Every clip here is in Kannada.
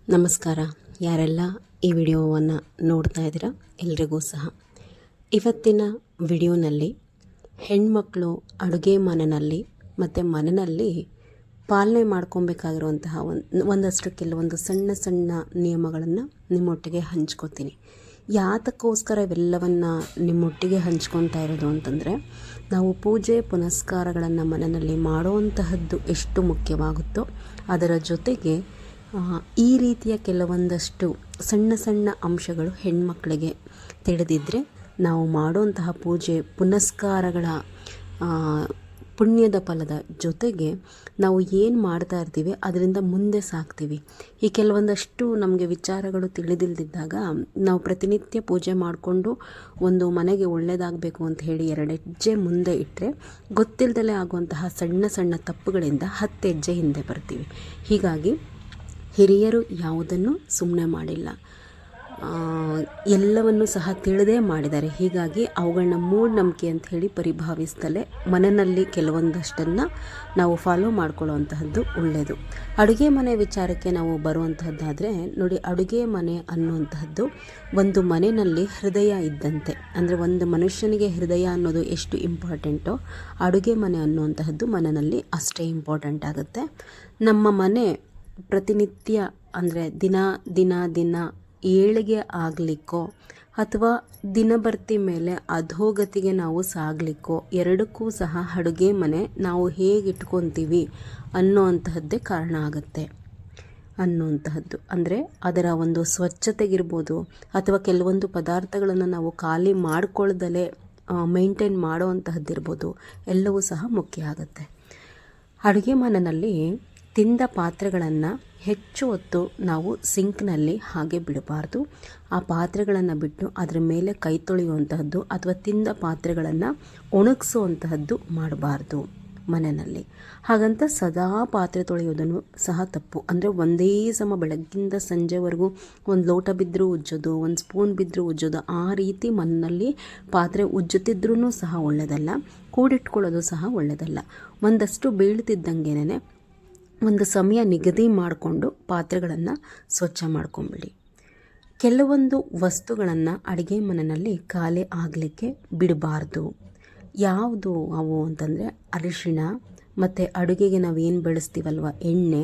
ನಮಸ್ಕಾರ. ಯಾರೆಲ್ಲ ಈ ವಿಡಿಯೋವನ್ನು ನೋಡ್ತಾ ಇದ್ದೀರಾ ಎಲ್ರಿಗೂ ಸಹ ಇವತ್ತಿನ ವಿಡಿಯೋನಲ್ಲಿ ಹೆಣ್ಮಕ್ಳು ಅಡುಗೆ ಮನೆಯಲ್ಲಿ ಮತ್ತು ಮನೆಯಲ್ಲಿ ಪಾಲನೆ ಮಾಡ್ಕೊಬೇಕಾಗಿರುವಂತಹ ಒಂದಷ್ಟು ಕೆಲವೊಂದು ಸಣ್ಣ ಸಣ್ಣ ನಿಯಮಗಳನ್ನು ನಿಮ್ಮೊಟ್ಟಿಗೆ ಹಂಚ್ಕೋತೀನಿ. ಯಾತಕ್ಕೋಸ್ಕರ ಇವೆಲ್ಲವನ್ನು ನಿಮ್ಮೊಟ್ಟಿಗೆ ಹಂಚ್ಕೊತಾ ಇರೋದು ಅಂತಂದರೆ, ನಾವು ಪೂಜೆ ಪುನಸ್ಕಾರಗಳನ್ನು ಮನೆಯಲ್ಲಿ ಮಾಡುವಂತಹದ್ದು ಎಷ್ಟು ಮುಖ್ಯವಾಗುತ್ತೋ ಅದರ ಜೊತೆಗೆ ಈ ರೀತಿಯ ಕೆಲವೊಂದಷ್ಟು ಸಣ್ಣ ಸಣ್ಣ ಅಂಶಗಳು ಹೆಣ್ಮಕ್ಳಿಗೆ ತಿಳಿದಿದ್ದರೆ ನಾವು ಮಾಡುವಂತಹ ಪೂಜೆ ಪುನಸ್ಕಾರಗಳ ಪುಣ್ಯದ ಫಲದ ಜೊತೆಗೆ ನಾವು ಏನು ಮಾಡ್ತಾ ಇರ್ತೀವಿ ಅದರಿಂದ ಮುಂದೆ ಸಾಗ್ತೀವಿ. ಈ ಕೆಲವೊಂದಷ್ಟು ನಮಗೆ ವಿಚಾರಗಳು ತಿಳಿದಿಲ್ಲದಿದ್ದಾಗ ನಾವು ಪ್ರತಿನಿತ್ಯ ಪೂಜೆ ಮಾಡಿಕೊಂಡು ಒಂದು ಮನೆಗೆ ಒಳ್ಳೆಯದಾಗಬೇಕು ಅಂತ ಹೇಳಿ 2 ಹೆಜ್ಜೆ ಮುಂದೆ ಇಟ್ಟರೆ ಗೊತ್ತಿಲ್ಲದಲೇ ಆಗುವಂತಹ ಸಣ್ಣ ಸಣ್ಣ ತಪ್ಪುಗಳಿಂದ 10 ಹೆಜ್ಜೆ ಹಿಂದೆ ಬರ್ತೀವಿ. ಹೀಗಾಗಿ ಹಿರಿಯರು ಯಾವುದನ್ನು ಸುಮ್ಮನೆ ಮಾಡಿಲ್ಲ, ಎಲ್ಲವನ್ನು ಸಹ ತಿಳಿದೇ ಮಾಡಿದ್ದಾರೆ. ಹೀಗಾಗಿ ಅವುಗಳನ್ನ ಮೂಢನಂಬಿಕೆ ಅಂತ ಹೇಳಿ ಪರಿಭಾವಿಸ್ತಲೇ ಮನೆಯಲ್ಲಿ ಕೆಲವೊಂದಷ್ಟನ್ನು ನಾವು ಫಾಲೋ ಮಾಡ್ಕೊಳ್ಳುವಂತಹದ್ದು ಒಳ್ಳೆಯದು. ಅಡುಗೆ ಮನೆ ವಿಚಾರಕ್ಕೆ ನಾವು ಬರುವಂತಹದ್ದಾದರೆ ನೋಡಿ, ಅಡುಗೆ ಮನೆ ಅನ್ನುವಂತಹದ್ದು ಒಂದು ಮನೆಯಲ್ಲಿ ಹೃದಯ ಇದ್ದಂತೆ. ಅಂದರೆ ಒಂದು ಮನುಷ್ಯನಿಗೆ ಹೃದಯ ಅನ್ನೋದು ಎಷ್ಟು ಇಂಪಾರ್ಟೆಂಟೋ ಅಡುಗೆ ಮನೆ ಅನ್ನುವಂತಹದ್ದು ಮನೆಯಲ್ಲಿ ಅಷ್ಟೇ ಇಂಪಾರ್ಟೆಂಟ್ ಆಗುತ್ತೆ. ನಮ್ಮ ಮನೆ ಪ್ರತಿನಿತ್ಯ ಅಂದರೆ ದಿನ ಏಳಿಗೆ ಆಗಲಿಕ್ಕೋ ಅಥವಾ ದಿನಬರ್ತಿ ಮೇಲೆ ಅಧೋಗತಿಗೆ ನಾವು ಸಾಗಲಿಕ್ಕೋ ಎರಡಕ್ಕೂ ಸಹ ಅಡುಗೆ ಮನೆ ನಾವು ಹೇಗೆ ಇಟ್ಕೊತೀವಿ ಅನ್ನೋವಂತಹದ್ದೇ ಕಾರಣ ಆಗುತ್ತೆ ಅನ್ನುವಂತಹದ್ದು. ಅಂದರೆ ಅದರ ಒಂದು ಸ್ವಚ್ಛತೆಗಿರ್ಬೋದು ಅಥವಾ ಕೆಲವೊಂದು ಪದಾರ್ಥಗಳನ್ನು ನಾವು ಖಾಲಿ ಮಾಡ್ಕೊಳ್ದಲೇ ಮೇಂಟೈನ್ ಮಾಡೋವಂತಹದ್ದಿರ್ಬೋದು, ಎಲ್ಲವೂ ಸಹ ಮುಖ್ಯ ಆಗುತ್ತೆ. ಅಡುಗೆ ಮನೆಯಲ್ಲಿ ತಿಂದ ಪಾತ್ರೆಗಳನ್ನು ಹೆಚ್ಚು ಹೊತ್ತು ನಾವು ಸಿಂಕ್ನಲ್ಲಿ ಹಾಗೆ ಬಿಡಬಾರ್ದು. ಆ ಪಾತ್ರೆಗಳನ್ನು ಬಿಟ್ಟು ಅದರ ಮೇಲೆ ಕೈ ತೊಳೆಯುವಂತಹದ್ದು ಅಥವಾ ತಿಂದ ಪಾತ್ರೆಗಳನ್ನು ಒಣಗಿಸುವಂತಹದ್ದು ಮಾಡಬಾರ್ದು ಮನೆಯಲ್ಲಿ. ಹಾಗಂತ ಸದಾ ಪಾತ್ರೆ ತೊಳೆಯೋದನ್ನು ಸಹ ತಪ್ಪು. ಅಂದರೆ ಒಂದೇ ಸಮ ಬೆಳಗ್ಗಿಂದ ಸಂಜೆವರೆಗೂ ಒಂದು ಲೋಟ ಬಿದ್ದರೂ ಉಜ್ಜೋದು, ಒಂದು ಸ್ಪೂನ್ ಬಿದ್ದರೂ ಉಜ್ಜೋದು, ಆ ರೀತಿ ಮನೆಯಲ್ಲಿ ಪಾತ್ರೆ ಉಜ್ಜುತ್ತಿದ್ರೂ ಸಹ ಒಳ್ಳೆಯದಲ್ಲ, ಕೂಡಿಟ್ಕೊಳ್ಳೋದು ಸಹ ಒಳ್ಳೆಯದಲ್ಲ. ಒಂದಷ್ಟು ಬೀಳ್ತಿದ್ದಂಗೆನೇ ಒಂದು ಸಮಯ ನಿಗದಿ ಮಾಡಿಕೊಂಡು ಪಾತ್ರೆಗಳನ್ನು ಸ್ವಚ್ಛ ಮಾಡ್ಕೊಂಬಿಡಿ. ಕೆಲವೊಂದು ವಸ್ತುಗಳನ್ನು ಅಡುಗೆ ಮನೆಯಲ್ಲಿ ಖಾಲಿ ಆಗಲಿಕ್ಕೆ ಬಿಡಬಾರ್ದು. ಯಾವುದು ಅವು ಅಂತಂದರೆ ಅರಿಶಿಣ ಮತ್ತು ಅಡುಗೆಗೆ ನಾವೇನು ಬಳಸ್ತೀವಲ್ವ ಎಣ್ಣೆ,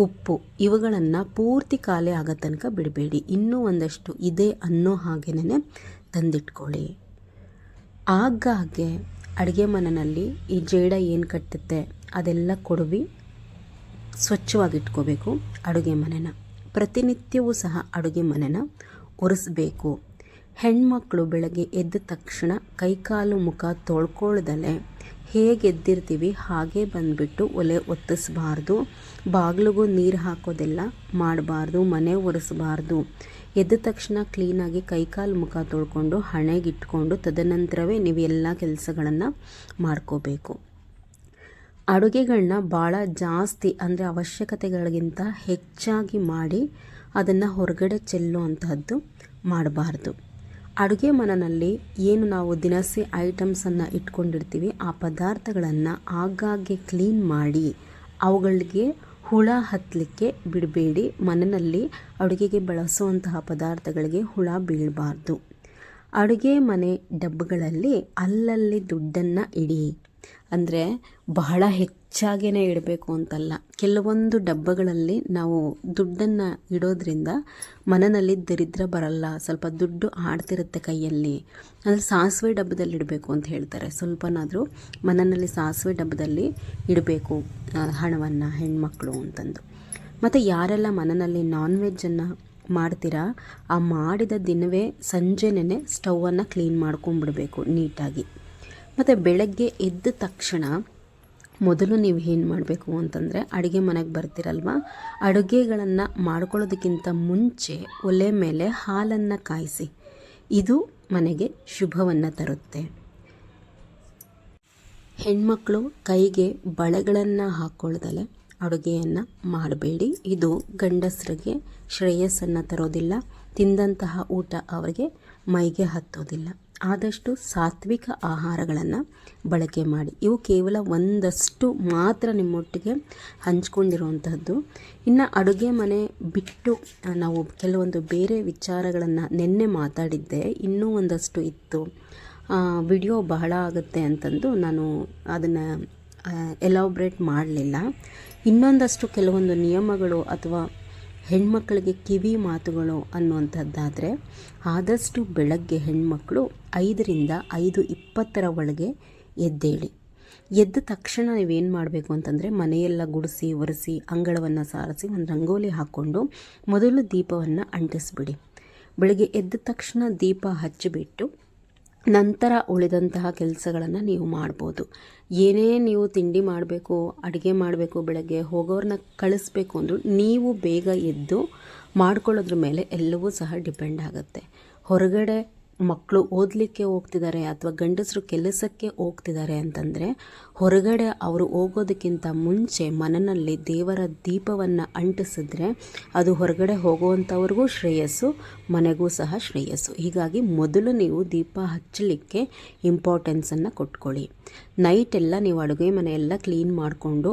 ಉಪ್ಪು, ಇವುಗಳನ್ನು ಪೂರ್ತಿ ಖಾಲಿ ಆಗೋ ತನಕ ಬಿಡಬೇಡಿ. ಇನ್ನೂ ಒಂದಷ್ಟು ಇದೆ ಅನ್ನೋ ಹಾಗೇನೆ ತಂದಿಟ್ಕೊಳ್ಳಿ. ಆಗಾಗ್ಗೆ ಅಡುಗೆ ಮನೆಯಲ್ಲಿ ಈ ಜೇಡ ಏನು ಕಟ್ಟುತ್ತೆ ಅದೆಲ್ಲ ಕೊಡವಿ ಸ್ವಚ್ಛವಾಗಿಟ್ಕೋಬೇಕು. ಅಡುಗೆ ಮನೆನ ಪ್ರತಿನಿತ್ಯವೂ ಸಹ ಅಡುಗೆ ಮನೆನ ಒರೆಸಬೇಕು. ಹೆಣ್ಮಕ್ಳು ಬೆಳಗ್ಗೆ ಎದ್ದ ತಕ್ಷಣ ಕೈಕಾಲು ಮುಖ ತೊಳ್ಕೊಳ್ದಲೇ ಹೇಗೆ ಎದ್ದಿರ್ತೀವಿ ಹಾಗೆ ಬಂದುಬಿಟ್ಟು ಒಲೆ ಒತ್ತಿಸ್ಬಾರ್ದು. ಬಾಗಿಲಿಗೂ ನೀರು ಹಾಕೋದೆಲ್ಲ ಮಾಡಬಾರ್ದು. ಮನೆ ಒರೆಸಬಾರ್ದು. ಎದ್ದ ತಕ್ಷಣ ಕ್ಲೀನಾಗಿ ಕೈಕಾಲು ಮುಖ ತೊಳ್ಕೊಂಡು ಹಣೆಗಿಟ್ಕೊಂಡು ತದನಂತರವೇ ನೀವು ಎಲ್ಲ ಕೆಲಸಗಳನ್ನು ಮಾಡ್ಕೋಬೇಕು. ಅಡುಗೆಗಳನ್ನ ಭಾಳ ಜಾಸ್ತಿ ಅಂದರೆ ಅವಶ್ಯಕತೆಗಳಿಗಿಂತ ಹೆಚ್ಚಾಗಿ ಮಾಡಿ ಅದನ್ನು ಹೊರಗಡೆ ಚೆಲ್ಲುವಂತಹದ್ದು ಮಾಡಬಾರ್ದು. ಅಡುಗೆ ಮನೆಯಲ್ಲಿ ಏನು ನಾವು ದಿನಸಿ ಐಟಮ್ಸನ್ನು ಇಟ್ಕೊಂಡಿರ್ತೀವಿ ಆ ಪದಾರ್ಥಗಳನ್ನು ಆಗಾಗ್ಗೆ ಕ್ಲೀನ್ ಮಾಡಿ ಅವುಗಳಿಗೆ ಹುಳ ಹತ್ತಲಿಕ್ಕೆ ಬಿಡಬೇಡಿ. ಮನೆಯಲ್ಲಿ ಅಡುಗೆಗೆ ಬಳಸುವಂತಹ ಪದಾರ್ಥಗಳಿಗೆ ಹುಳ ಬೀಳಬಾರ್ದು. ಅಡುಗೆ ಮನೆ ಡಬ್ಬಗಳಲ್ಲಿ ಅಲ್ಲಲ್ಲಿ ದುಡ್ಡನ್ನು ಇಡಿ. ಅಂದರೆ ಬಹಳ ಹೆಚ್ಚಾಗೇ ಇಡಬೇಕು ಅಂತಲ್ಲ, ಕೆಲವೊಂದು ಡಬ್ಬಗಳಲ್ಲಿ ನಾವು ದುಡ್ಡನ್ನು ಇಡೋದ್ರಿಂದ ಮನೆಯಲ್ಲಿ ದರಿದ್ರ ಬರಲ್ಲ, ಸ್ವಲ್ಪ ದುಡ್ಡು ಆಡ್ತಿರುತ್ತೆ ಕೈಯಲ್ಲಿ. ಅಂದರೆ ಸಾಸಿವೆ ಡಬ್ಬದಲ್ಲಿ ಇಡಬೇಕು ಅಂತ ಹೇಳ್ತಾರೆ. ಸ್ವಲ್ಪನಾದರೂ ಮನೆಯಲ್ಲಿ ಸಾಸಿವೆ ಡಬ್ಬದಲ್ಲಿ ಇಡಬೇಕು ಹಣವನ್ನು ಹೆಣ್ಮಕ್ಳು ಅಂತಂದು. ಮತ್ತು ಯಾರೆಲ್ಲ ಮನೆಯಲ್ಲಿ ನಾನ್ ವೆಜ್ಜನ್ನು ಮಾಡ್ತೀರಾ ಆ ಮಾಡಿದ ದಿನವೇ ಸಂಜೆನೇ ಸ್ಟವನ್ನು ಕ್ಲೀನ್ ಮಾಡ್ಕೊಂಡ್ಬಿಡಬೇಕು ನೀಟಾಗಿ. ಮತ್ತು ಬೆಳಗ್ಗೆ ಎದ್ದ ತಕ್ಷಣ ಮೊದಲು ನೀವು ಏನು ಮಾಡಬೇಕು ಅಂತಂದರೆ, ಅಡುಗೆ ಮನೆಗೆ ಬರ್ತೀರಲ್ವ, ಅಡುಗೆಗಳನ್ನು ಮಾಡ್ಕೊಳ್ಳೋದಕ್ಕಿಂತ ಮುಂಚೆ ಒಲೆ ಮೇಲೆ ಹಾಲನ್ನು ಕಾಯಿಸಿ. ಇದು ಮನೆಗೆ ಶುಭವನ್ನು ತರುತ್ತೆ. ಹೆಣ್ಮಕ್ಳು ಕೈಗೆ ಬಳೆಗಳನ್ನು ಹಾಕ್ಕೊಳ್ದಲೆ ಅಡುಗೆಯನ್ನು ಮಾಡಬೇಡಿ. ಇದು ಗಂಡಸರಿಗೆ ಶ್ರೇಯಸ್ಸನ್ನು ತರೋದಿಲ್ಲ. ತಿಂದಂತಹ ಊಟ ಅವರಿಗೆ ಮೈಗೆ ಹತ್ತೋದಿಲ್ಲ. ಆದಷ್ಟು ಸಾತ್ವಿಕ ಆಹಾರಗಳನ್ನು ಬಳಕೆ ಮಾಡಿ. ಇವು ಕೇವಲ ಒಂದಷ್ಟು ಮಾತ್ರ ನಿಮ್ಮೊಟ್ಟಿಗೆ ಹಂಚ್ಕೊಂಡಿರುವಂತಹದ್ದು. ಇನ್ನು ಅಡುಗೆ ಮನೆ ಬಿಟ್ಟು ನಾವು ಕೆಲವೊಂದು ಬೇರೆ ವಿಚಾರಗಳನ್ನು ನಿನ್ನೆ ಮಾತಾಡಿದ್ದೆ, ಇನ್ನೂ ಒಂದಷ್ಟು ಇತ್ತು. ವಿಡಿಯೋ ಬಹಳ ಆಗುತ್ತೆ ಅಂತಂದು ನಾನು ಅದನ್ನು ಎಲಾಬ್ರೇಟ್ ಮಾಡಲಿಲ್ಲ. ಇನ್ನೊಂದಷ್ಟು ಕೆಲವೊಂದು ನಿಯಮಗಳು ಅಥವಾ ಹೆಣ್ಮಕ್ಳಿಗೆ ಕಿವಿ ಮಾತುಗಳು ಅನ್ನುವಂಥದ್ದಾದರೆ, ಆದಷ್ಟು ಬೆಳಗ್ಗೆ ಹೆಣ್ಮಕ್ಳು 5ರಿಂದ 5:20 ಒಳಗೆ ಎದ್ದೇಳಿ. ಎದ್ದ ತಕ್ಷಣ ನೀವೇನು ಮಾಡಬೇಕು ಅಂತಂದರೆ, ಮನೆಯೆಲ್ಲ ಗುಡಿಸಿ ಒರೆಸಿ ಅಂಗಳವನ್ನು ಸಾರಿಸಿ ಒಂದು ರಂಗೋಲಿ ಹಾಕ್ಕೊಂಡು ಮೊದಲು ದೀಪವನ್ನು ಅಂಟಿಸ್ಬಿಡಿ. ಬೆಳಗ್ಗೆ ಎದ್ದ ತಕ್ಷಣ ದೀಪ ಹಚ್ಚಿಬಿಟ್ಟು ನಂತರ ಉಳಿದಂತಹ ಕೆಲಸಗಳನ್ನು ನೀವು ಮಾಡ್ಬೋದು. ಏನೇ ನೀವು ತಿಂಡಿ ಮಾಡಬೇಕು, ಅಡುಗೆ ಮಾಡಬೇಕು, ಬೆಳಗ್ಗೆ ಹೋಗೋರನ್ನ ಕಳಿಸ್ಬೇಕು ಅಂದರೂ ನೀವು ಬೇಗ ಎದ್ದು ಮಾಡ್ಕೊಳ್ಳೋದ್ರ ಮೇಲೆ ಎಲ್ಲವೂ ಸಹ ಡಿಪೆಂಡ್ ಆಗುತ್ತೆ. ಹೊರಗಡೆ ಮಕ್ಕಳು ಓದಲಿಕ್ಕೆ ಹೋಗ್ತಿದ್ದಾರೆ ಅಥವಾ ಗಂಡಸರು ಕೆಲಸಕ್ಕೆ ಹೋಗ್ತಿದ್ದಾರೆ ಅಂತಂದರೆ, ಹೊರಗಡೆ ಅವರು ಹೋಗೋದಕ್ಕಿಂತ ಮುಂಚೆ ಮನೆಯಲ್ಲಿ ದೇವರ ದೀಪವನ್ನು ಅಂಟಿಸಿದ್ರೆ ಅದು ಹೊರಗಡೆ ಹೋಗುವಂಥವ್ರಿಗೂ ಶ್ರೇಯಸ್ಸು, ಮನೆಗೂ ಸಹ ಶ್ರೇಯಸ್ಸು. ಹೀಗಾಗಿ ಮೊದಲು ನೀವು ದೀಪ ಹಚ್ಚಲಿಕ್ಕೆ ಇಂಪಾರ್ಟೆನ್ಸನ್ನು ಕೊಟ್ಕೊಳ್ಳಿ. ನೈಟೆಲ್ಲ ನೀವು ಅಡುಗೆ ಮನೆಯೆಲ್ಲ ಕ್ಲೀನ್ ಮಾಡಿಕೊಂಡು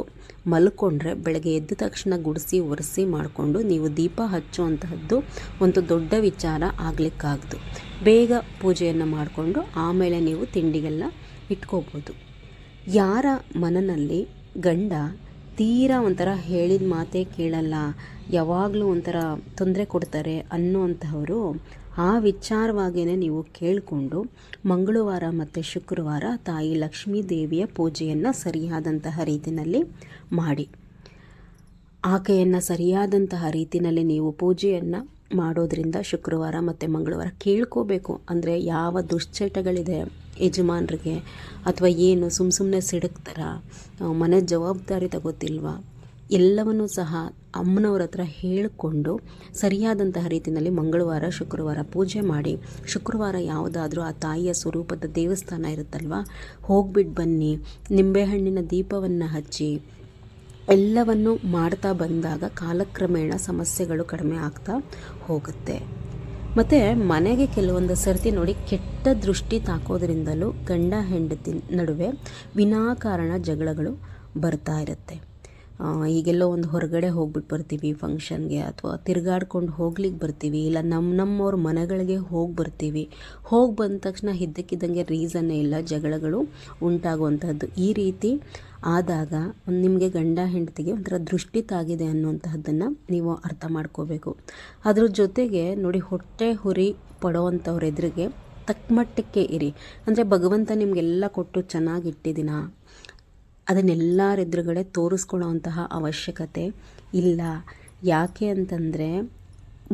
ಮಲ್ಕೊಂಡ್ರೆ ಬೆಳಗ್ಗೆ ಎದ್ದ ತಕ್ಷಣ ಗುಡಿಸಿ ಒರೆಸಿ ಮಾಡಿಕೊಂಡು ನೀವು ದೀಪ ಹಚ್ಚುವಂತಹದ್ದು ಒಂದು ದೊಡ್ಡ ವಿಚಾರ ಆಗಲಿಕ್ಕಾಗ್ದು. ಬೇಗ ಪೂಜೆಯನ್ನು ಮಾಡಿಕೊಂಡು ಆಮೇಲೆ ನೀವು ತಿಂಡಿಗೆಲ್ಲ ಇಟ್ಕೋಬೋದು. ಯಾರ ಮನೆಯಲ್ಲಿ ಗಂಡ ತೀರಾ ಒಂಥರ ಹೇಳಿದ ಮಾತೇ ಕೇಳಲ್ಲ, ಯಾವಾಗಲೂ ಒಂಥರ ತೊಂದರೆ ಕೊಡ್ತಾರೆ ಅನ್ನುವಂತಹವರು ಆ ವಿಚಾರವಾಗಿಯೇ ನೀವು ಕೇಳಿಕೊಂಡು ಮಂಗಳವಾರ ಮತ್ತು ಶುಕ್ರವಾರ ತಾಯಿ ಲಕ್ಷ್ಮೀ ದೇವಿಯ ಪೂಜೆಯನ್ನು ಸರಿಯಾದಂತಹ ರೀತಿಯಲ್ಲಿ ಮಾಡಿ. ಆಕೆಯನ್ನು ಸರಿಯಾದಂತಹ ರೀತಿಯಲ್ಲಿ ನೀವು ಪೂಜೆಯನ್ನು ಮಾಡೋದ್ರಿಂದ ಶುಕ್ರವಾರ ಮತ್ತು ಮಂಗಳವಾರ ಕೇಳ್ಕೋಬೇಕು. ಅಂದರೆ ಯಾವ ದುಶ್ಚಟಗಳಿದೆ ಯಜಮಾನರಿಗೆ ಅಥವಾ ಏನು ಸುಮ್ಮನೆ ಸಿಡುಕ್ತಾರ, ಮನೆ ಜವಾಬ್ದಾರಿ ತಗೋತಿಲ್ವಾ, ಎಲ್ಲವನ್ನೂ ಸಹ ಅಮ್ಮನವ್ರ ಹತ್ರ ಹೇಳಿಕೊಂಡು ಸರಿಯಾದಂತಹ ರೀತಿಯಲ್ಲಿ ಮಂಗಳವಾರ ಶುಕ್ರವಾರ ಪೂಜೆ ಮಾಡಿ. ಶುಕ್ರವಾರ ಯಾವುದಾದ್ರೂ ಆ ತಾಯಿಯ ಸ್ವರೂಪದ ದೇವಸ್ಥಾನ ಇರುತ್ತಲ್ವ, ಹೋಗ್ಬಿಟ್ಟು ಬನ್ನಿ. ನಿಂಬೆಹಣ್ಣಿನ ದೀಪವನ್ನು ಹಚ್ಚಿ ಎಲ್ಲವನ್ನು ಮಾಡ್ತಾ ಬಂದಾಗ ಕಾಲಕ್ರಮೇಣ ಸಮಸ್ಯೆಗಳು ಕಡಿಮೆ ಆಗ್ತಾ ಹೋಗುತ್ತೆ. ಮತ್ತು ಮನೆಗೆ ಕೆಲವೊಂದು ಸರ್ತಿ ನೋಡಿ ಕೆಟ್ಟ ದೃಷ್ಟಿ ತಾಕೋದ್ರಿಂದಲೂ ಗಂಡ ಹೆಂಡತಿ ನಡುವೆ ವಿನಾಕಾರಣ ಜಗಳಗಳು ಬರ್ತಾ ಇರುತ್ತೆ. ಈಗೆಲ್ಲೋ ಒಂದು ಹೊರಗಡೆ ಹೋಗ್ಬಿಟ್ಟು ಬರ್ತೀವಿ ಫಂಕ್ಷನ್ಗೆ, ಅಥವಾ ತಿರುಗಾಡ್ಕೊಂಡು ಹೋಗ್ಲಿಕ್ಕೆ ಬರ್ತೀವಿ, ಇಲ್ಲ ನಮ್ಮವ್ರ ಮನೆಗಳಿಗೆ ಹೋಗಿ ಬರ್ತೀವಿ. ಹೋಗಿ ಬಂದ ತಕ್ಷಣ ಇದ್ದಕ್ಕಿದ್ದಂಗೆ ರೀಸನ್ನೇ ಇಲ್ಲ ಜಗಳಗಳು ಉಂಟಾಗುವಂಥದ್ದು. ಈ ರೀತಿ ಆದಾಗ ನಿಮಗೆ ಗಂಡ ಹೆಂಡತಿಗೆ ಒಂಥರ ದೃಷ್ಟಿ ತಾಗಿದೆ ಅನ್ನುವಂತಹದ್ದನ್ನು ನೀವು ಅರ್ಥ ಮಾಡ್ಕೋಬೇಕು. ಅದ್ರ ಜೊತೆಗೆ ನೋಡಿ, ಹೊಟ್ಟೆ ಹುರಿ ಪಡೋವಂಥವ್ರ ಎದುರಿಗೆ ತಕ್ಕಮಟ್ಟಕ್ಕೆ ಇರಿ. ಅಂದರೆ ಭಗವಂತ ನಿಮಗೆಲ್ಲ ಕೊಟ್ಟು ಚೆನ್ನಾಗಿಟ್ಟಿದ್ದೀನ, ಅದನ್ನೆಲ್ಲರ ಎದುರುಗಡೆ ತೋರಿಸ್ಕೊಳ್ಳೋವಂತಹ ಅವಶ್ಯಕತೆ ಇಲ್ಲ. ಯಾಕೆ ಅಂತಂದರೆ,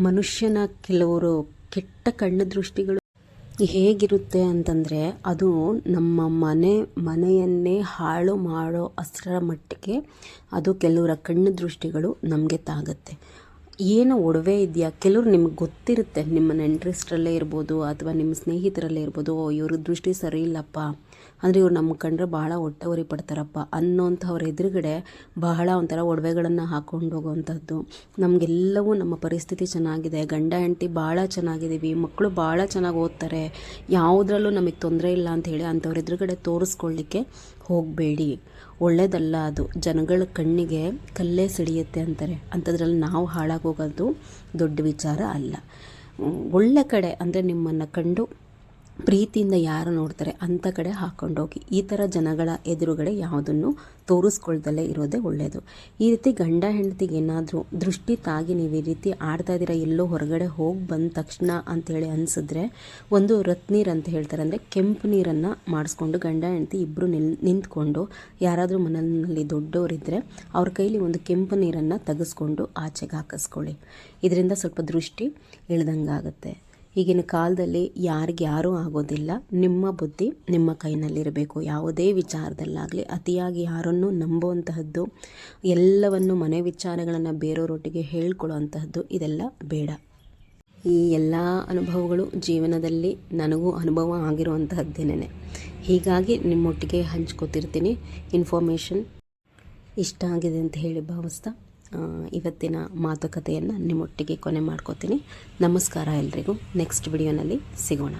ಮನುಷ್ಯನ ಕೆಲವರು ಕೆಟ್ಟ ಕಣ್ಣು ದೃಷ್ಟಿಗಳು ಹೇಗಿರುತ್ತೆ ಅಂತಂದರೆ, ಅದು ನಮ್ಮ ಮನೆಯನ್ನೇ ಹಾಳು ಮಾಡೋ ಅಷ್ಟರ ಮಟ್ಟಿಗೆ ಅದು ಕೆಲವರ ಕಣ್ಣು ದೃಷ್ಟಿಗಳು ನಮಗೆ ತಾಗುತ್ತೆ. ಏನೋ ಒಡವೆ ಇದೆಯಾ, ಕೆಲವರು ನಿಮ್ಗೆ ಗೊತ್ತಿರುತ್ತೆ, ನಿಮ್ಮ ನೆಂಟರಿಷ್ಟರಲ್ಲೇ ಇರ್ಬೋದು ಅಥವಾ ನಿಮ್ಮ ಸ್ನೇಹಿತರಲ್ಲೇ ಇರ್ಬೋದು, ಇವ್ರ ದೃಷ್ಟಿ ಸರಿ ಇಲ್ಲಪ್ಪ, ಅಂದರೆ ಇವ್ರು ನಮ್ಮ ಕಂಡ್ರೆ ಭಾಳ ಹೊಟ್ಟೆ ಪಡ್ತಾರಪ್ಪ ಅನ್ನೋಂಥವ್ರ ಎದುರುಗಡೆ ಬಹಳ ಒಂಥರ ಒಡವೆಗಳನ್ನು ಹಾಕ್ಕೊಂಡು ಹೋಗೋವಂಥದ್ದು. ನಮಗೆಲ್ಲವೂ ನಮ್ಮ ಪರಿಸ್ಥಿತಿ ಚೆನ್ನಾಗಿದೆ, ಗಂಡ ಹೆಂಡತಿ ಭಾಳ ಚೆನ್ನಾಗಿದ್ದೀವಿ, ಮಕ್ಕಳು ಭಾಳ ಚೆನ್ನಾಗಿ ಓದ್ತಾರೆ, ಯಾವುದ್ರಲ್ಲೂ ನಮಗೆ ತೊಂದರೆ ಇಲ್ಲ ಅಂಥೇಳಿ ಅಂಥವ್ರ ಎದುರುಗಡೆ ತೋರಿಸ್ಕೊಳ್ಳಿಕ್ಕೆ ಹೋಗಬೇಡಿ. ಒಳ್ಳೆಯದಲ್ಲ ಅದು. ಜನಗಳ ಕಣ್ಣಿಗೆ ಕಲ್ಲೇ ಸಿಡಿಯುತ್ತೆ ಅಂತಾರೆ. ಅಂಥದ್ರಲ್ಲಿ ನಾವು ಹಾಳಾಗೋಗೋದು ದೊಡ್ಡ ವಿಚಾರ ಅಲ್ಲ. ಒಳ್ಳೆ ಕಡೆ ಅಂದರೆ ನಿಮ್ಮನ್ನು ಕಂಡು ಪ್ರೀತಿಯಿಂದ ಯಾರು ನೋಡ್ತಾರೆ ಅಂಥ ಕಡೆ ಹಾಕ್ಕೊಂಡೋಗಿ. ಈ ಥರ ಜನಗಳ ಎದುರುಗಡೆ ಯಾವುದನ್ನು ತೋರಿಸ್ಕೊಳ್ದಲ್ಲೇ ಇರೋದೇ ಒಳ್ಳೆಯದು. ಈ ರೀತಿ ಗಂಡ ಹೆಂಡತಿಗೆ ಏನಾದರೂ ದೃಷ್ಟಿ ತಾಗಿ ನೀವು ಈ ರೀತಿ ಆಡ್ತಾ ಇದ್ದೀರಾ, ಎಲ್ಲೋ ಹೊರಗಡೆ ಹೋಗಿ ಬಂದ ತಕ್ಷಣ ಅಂಥೇಳಿ ಅನಿಸಿದ್ರೆ, ಒಂದು ರತ್ನೀರು ಅಂತ ಹೇಳ್ತಾರೆ, ಅಂದರೆ ಕೆಂಪು ನೀರನ್ನು ಮಾಡಿಸ್ಕೊಂಡು ಗಂಡ ಹೆಂಡತಿ ಇಬ್ಬರು ನಿಂತ್ಕೊಂಡು, ಯಾರಾದರೂ ಮನೆಯಲ್ಲಿ ದೊಡ್ಡವರಿದ್ದರೆ ಅವ್ರ ಕೈಲಿ ಒಂದು ಕೆಂಪು ನೀರನ್ನು ತೆಗೆಸ್ಕೊಂಡು ಆಚೆಗೆ ಹಾಕಿಸ್ಕೊಳ್ಳಿ. ಇದರಿಂದ ಸ್ವಲ್ಪ ದೃಷ್ಟಿ ಇಳ್ದಂಗಾಗುತ್ತೆ. ಈಗಿನ ಕಾಲದಲ್ಲಿ ಯಾರಿಗ್ಯಾರೂ ಆಗೋದಿಲ್ಲ. ನಿಮ್ಮ ಬುದ್ಧಿ ನಿಮ್ಮ ಕೈನಲ್ಲಿರಬೇಕು. ಯಾವುದೇ ವಿಚಾರದಲ್ಲಾಗಲಿ ಅತಿಯಾಗಿ ಯಾರನ್ನೂ ನಂಬುವಂತಹದ್ದು, ಎಲ್ಲವನ್ನು ಮನೆ ವಿಚಾರಗಳನ್ನು ಬೇರೆಯವರೊಟ್ಟಿಗೆ ಹೇಳ್ಕೊಳ್ಳುವಂತಹದ್ದು ಇದೆಲ್ಲ ಬೇಡ. ಈ ಎಲ್ಲ ಅನುಭವಗಳು ಜೀವನದಲ್ಲಿ ನನಗೂ ಅನುಭವ ಆಗಿರುವಂತಹದ್ದೇನೆ. ಹೀಗಾಗಿ ನಿಮ್ಮೊಟ್ಟಿಗೆ ಹಂಚ್ಕೋತಿರ್ತೀನಿ. ಇನ್ಫಾರ್ಮೇಷನ್ ಇಷ್ಟ ಆಗಿದೆ ಅಂತ ಹೇಳಿ ಭಾವಿಸ್ತಾ ಇವತ್ತಿನ ಮಾತುಕತೆಯನ್ನು ನಿಮ್ಮೊಟ್ಟಿಗೆ ಕೊನೆ ಮಾಡ್ಕೋತೀನಿ. ನಮಸ್ಕಾರ ಎಲ್ರಿಗೂ. ನೆಕ್ಸ್ಟ್ ವಿಡಿಯೋನಲ್ಲಿ ಸಿಗೋಣ.